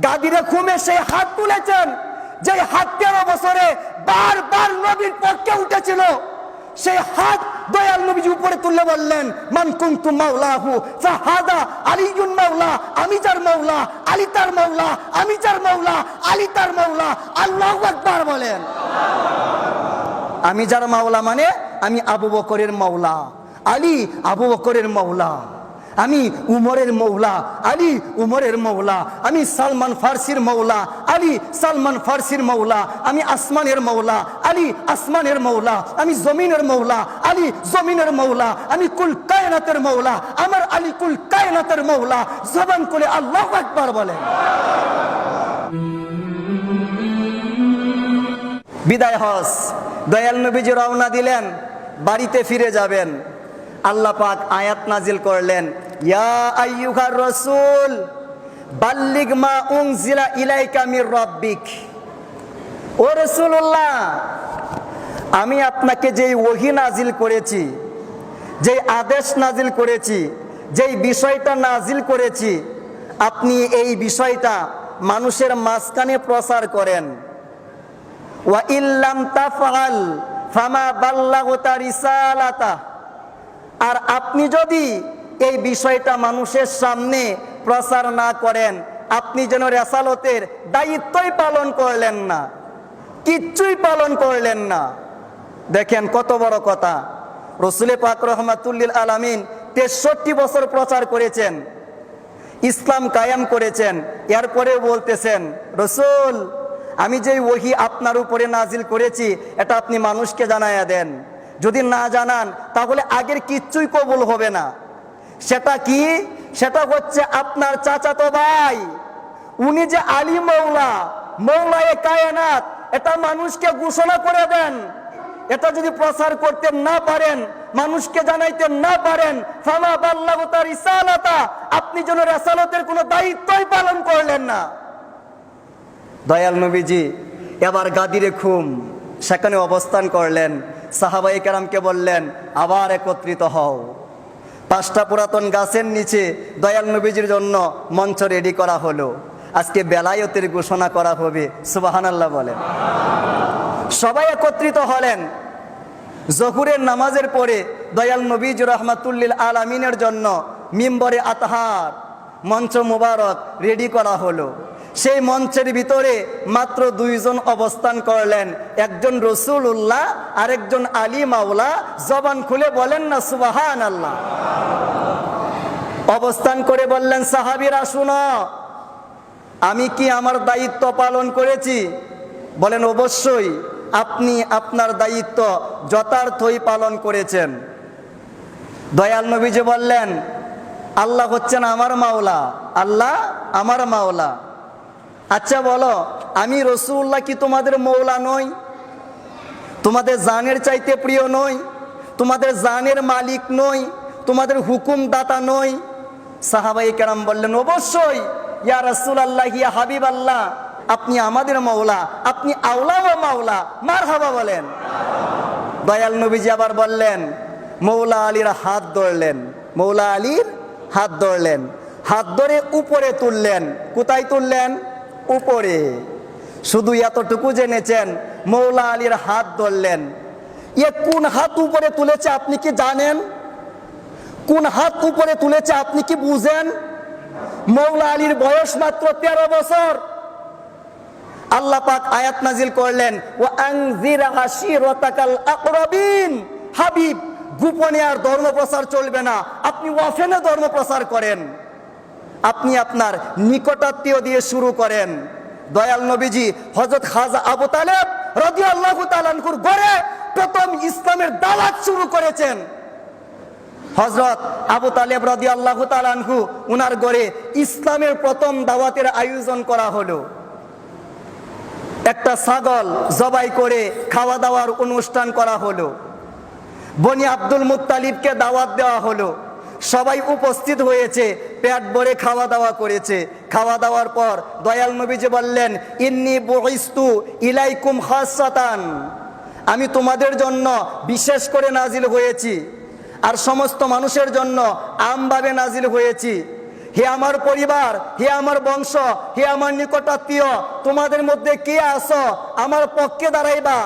গাদিরে ঘুমে সেই হাত তুলেছেন, যে হাত 13 বছরে বারবার নবীর পক্ষে উঠেছিল। সেই হাত দয়াল নবীজি উপরে তুললে বললেন, মান কুনতু মাওলাহু ফাহাদা আলীউন মাওলা, আমি যার মাওলা আলী তার মাওলা, আমি যার মাওলা আলী তার মাওলা। আল্লাহু আকবার বলেন। আমি যার মাওলা মানে আমি আবু বকরের মাওলা, আলী আবু বকরের মাওলা, আমি উমরের মৌলা, আলী উমরের মৌলা, আমি সালমান ফার্সির মৌলা, আলী সালমান ফার্সির মৌলা, আমি আসমানের মৌলা, আলী আসমানের মৌলা, আমি জমিনের মৌলা, আলী জমিনের মৌলা, আমি কুল কায়নাতের মৌলা, আমার আলী কুল কায়নাতের মৌলা। জবান করে আল্লাহু আকবার বলেন। বিদায় হজ, দয়াল নবীজি রওনা দিলেন, বাড়িতে ফিরে যাবেন। আল্লাহ পাক আয়াত নাজিল করলেন, ইয়া আইয়ুহার রাসূল বাল্লিগ মা উনজিলা ইলাইকা মির রাব্বিক। ও রাসূলুল্লাহ, আমি আপনাকে যেই ওহী নাজিল করেছি, যেই আদেশ নাজিল করেছি, যেই বিষয়টা নাজিল করেছি, আপনি এই বিষয়টা মানুষের মাঝখানে প্রচার করেন। ওয়া ইল্লাম তাফআল ফামা বাল্লাগতা রিসালাতা। আর আপনি যদি এই বিষয়টা মানুষের সামনে প্রচার না করেন, আপনি যেন রিসালতের দায়িত্বই পালন করলেন না, কিচ্ছুই পালন করলেন না। দেখেন কত বড় কথা। রাসূল পাক রাহমাতুল লিল আলামিন 63 বছর প্রচার করেছেন, ইসলাম কায়েম করেছেন। এরপরে বলতেছেন, রাসূল আমি যেই ওহী আপনার উপরে নাজিল করেছি এটা আপনি মানুষকে জানায়া দেন। যদি না জানান তাহলে আগের কিচ্ছুই কবুল হবে না। সেটা কি? সেটা হচ্ছে আপনার চাচাতো ভাই, উনি যে আলী মৌলা, মৌলায়ে কায়নাত, এটা মানুষকে ঘোষণা করে দেন। এটা যদি প্রচার করতে না পারেন, মানুষকে জানাইতে না পারেন, ফামা বাল্লাগতা রিসালাতা, আপনি যেন রিসালতের কোনো দায়িত্বই পালন করলেন না। দয়াল নবীজি এবার গাদিরে খুম, সেখানে অবস্থান করলেন। সাহাবায়ে কেরামকে বললেন, আবার একত্রিত হও। 5টা পুরাতন গাছের নিচে দয়াল নবীজির জন্য মঞ্চ রেডি করা হলো। আজকে বেলায়েতের ঘোষণা করা হবে। সুবহানাল্লাহ বলেন। সবাই একত্রিত হলেন। জোহরের নামাজের পরে দয়াল নবীজি রাহমাতুল লিল আলামিনের জন্য মিম্বরে আতহার, মঞ্চ মুবারক রেডি করা হলো। সেই মঞ্চের ভিতরে মাত্র 2 জন অবস্থান করলেন, একজন রাসূলুল্লাহ আর একজন আলী মাওলা। জবান খুলে বলেন না সুবহানাল্লাহ। অবস্থান করে বললেন, সাহাবীরা শুনো, আমি কি আমার দায়িত্ব পালন করেছি? বলেন, অবশ্যই আপনি আপনার দায়িত্ব যথার্থই পালন করেছেন। দয়াল নবীজি বললেন, আল্লাহ হচ্ছেন আমার মাওলা, আল্লাহ আমার মাওলা। আচ্ছা বলো, আমি রাসূলুল্লাহ কি তোমাদের মৌলা নই? তোমাদের জানের চাইতে প্রিয় নই? তোমাদের জানের মালিক নই? তোমাদের হুকুম দাতা নই? সাহাবায়ে কেরাম বললেন, অবশ্যই ইয়া রাসূলুল্লাহ, ইয়া হাবিবাল্লাহ, আপনি আমাদের মৌলা, আপনি আওলা ওয়া মাওলা। মারহাবা বলেন। দয়াল নবীজি আবার বললেন, মৌলা আলীর হাত ধরলেন, মৌলা আলীর হাত ধরলেন, হাত ধরে উপরে তুললেন। কোথায় তুললেন? উপরে। শুধু এতটুকু জেনেছেন, মৌলা আলীর হাত ধরলেন। এ কোন হাত উপরে তুলেছে আপনি কি জানেন? কোন হাত উপরে তুলেছে আপনি কি বুঝেন? মৌলা আলীর বয়স মাত্র 13 বছর। আল্লাহ পাক আয়াত নাজিল করলেন, ওয়া আনজির আশিরাতাকাল আকরাবিন। হাবিব, গোপনে আর ধর্ম প্রচার চলবে না, আপনি ওয়াফেনে ধর্ম প্রচার করেন। আপনি আপনার নিকটাত্মীয় দিয়ে শুরু করেন। দয়াল নবীজি হযরত খাজা আবু তালেব রাদিয়াল্লাহু তাআলা আনহুর ঘরে প্রথম ইসলামের দাওয়াত শুরু করেছেন। হযরত আবু তালেব রাদিয়াল্লাহু তাআলা আনহু, উনার ঘরে ইসলামের প্রথম দাওয়াতের আয়োজন করা হলো। একটা ছাগল জবাই করে খাওয়া দাওয়ার অনুষ্ঠান করা হলো। বনি আব্দুল মুত্তালিবকে দাওয়াত দেওয়া হলো। সবাই উপস্থিত হয়েছে, পেট ভরে খাওয়া দাওয়া করেছে। খাওয়া দাওয়ার পর দয়াল নবীজি বললেন, ইন্নী বুইস্তু ইলাইকুম খাসসাতান, আমি তোমাদের জন্য বিশেষ করে নাজিল হয়েছি, আর সমস্ত মানুষের জন্য আমভাবে নাজিল হয়েছি। হে আমার পরিবার, হে আমার বংশ, হে আমার নিকটাত্মীয়, তোমাদের মধ্যে কে আছো আমার পক্ষে দাঁড়াইবা,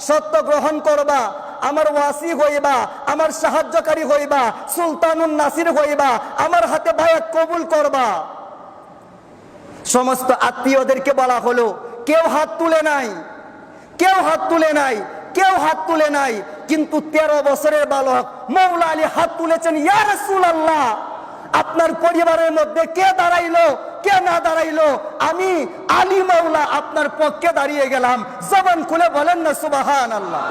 সত্য গ্রহণ করবা, আমার ওয়াসি হইবা, আমার সাহায্যকারী হইবা, সুলতানুন নাসির হইবা, আমার হাতে বায়াত কবুল করবা। সমস্ত আত্মীয়দেরকে বলা হলো, কেউ হাত তুলে নাই, কেউ হাত তুলে নাই, কেউ হাত তুলে নাই। কিন্তু 13 বছরের বালক মৌলা আলী হাত তুলেছেন, ইয়া রাসূলুল্লাহ, আপনার পরিবারের মধ্যে কে দাঁড়াইলো কে না দাঁড়াইলো, আমি আলী মৌলা আপনার পক্ষে দাঁড়িয়ে গেলাম। জবান খুলে বলেন না সুবহানাল্লাহ।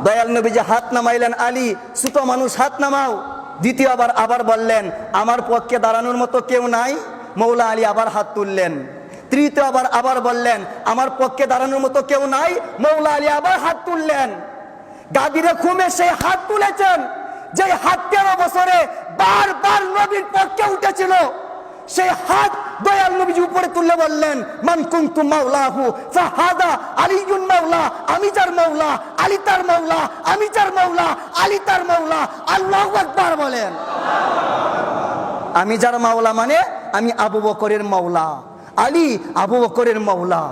দয়াল নবীজি হাত নামাইলেন, আলী ছোট মানুষ হাত নামাও। দ্বিতীয়বার আবার বললেন, আমার পক্ষে দাঁড়ানোর মতো কেউ নাই। মৌলা আলী আবার হাত তুললেন। তৃতীয়বার আবার বললেন, আমার পক্ষে দাঁড়ানোর মতো কেউ নাই। মৌলা আলী আবার হাত তুললেন। গাদিরে খুমে সেই হাত তুলেছেন, যে হাত 13 বছরে বারবার নবীর পক্ষে উঠেছিল, সেই হাত দয়াল নবীজি উপরে তুললে বললেন, মান কুনতু মাওলাহু ফাহাদা আলিয়ুন মাওলা, আমি যার মাওলা আলী তার মাওলা, আমি যার মাওলা আলী তার মাওলা। আল্লাহু আকবার বলেন। আমি যার মাওলা মানে আমি আবু বকরের মাওলা, আলী আবু বকরের মাওলা,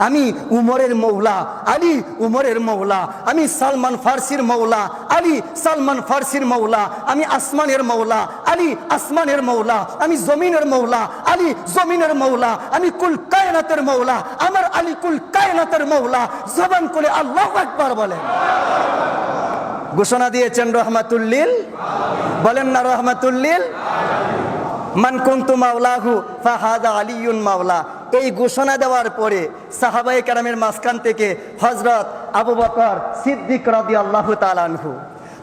আমি উমরের মৌলা, আলী উমরের মৌলা, আমি সালমান ফার্সির মৌলা, আলী সালমান ফার্সির মৌলা, আমি আসমানের মৌলা, আলী আসমানের মৌলা, আমি জমিনের মৌলা, আলী জমিনের মৌলা, আমি কুল কায়নাতের মৌলা, আমার আলী কুল কায়নাতের মৌলা। জবান করে আল্লাহু আকবার বলেন। ঘোষণা দিয়েছেন রহমাতুল্লিল, বলেন না রহমাতুল্লিল। মান কুনতু মাওলাহু ফাহাদা আলিয়ুন মাওলা। এই ঘোষণা দেওয়ার পরে সাহাবায়ে কেরামের মাঝখান থেকে হযরত আবু বকর সিদ্দিক রাদিয়াল্লাহু তাআলা আনহু,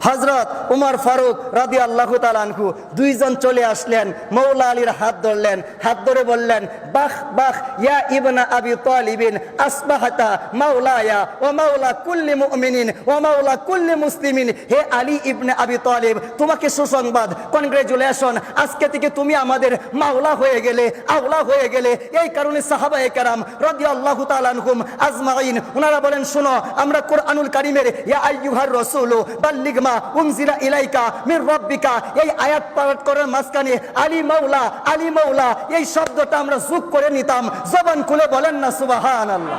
হযরত উমর ফারুক রাদিয়াল্লাহু তাআলা আনহু দুইজন চলে আসলেন, মৌলা আলীর হাত ধরলেন, হাত ধরে বললেন, বাখ বাখ ইয়া ইবনা আবি তালিবিন আসবাহাতা মাওলায়া ওয়া মাওলা কুল্লি মুমিনিন ওয়া মাওলা কুল্লি মুসলিমিন। হে আলী ইবনে আবি তালিব, তোমাকে সুসংবাদ, কনগ্রেচুলেশন, আজকে থেকে তুমি আমাদের মাওলা হয়ে গেলে, আওলা হয়ে গেলে। এই কারণে সাহাবায়ে কেরাম রাদিয়াল্লাহু তাআলা আনহুম আজমাইন ওনারা বলেন, শোনো, আমরা কোরআনুল কারীমের ইয়া আইয়ুহার রাসূলু বাল্লিগ মা উনজিলা ইলাইকা মির রাব্বিকা এই আয়াত পাঠ করার মাঝখানে আলী মাওলা, আলী মাওলা এই শব্দটা আমরা যোগ করে নিতাম। জবান খুলে বলেন না সুবহানাল্লাহ।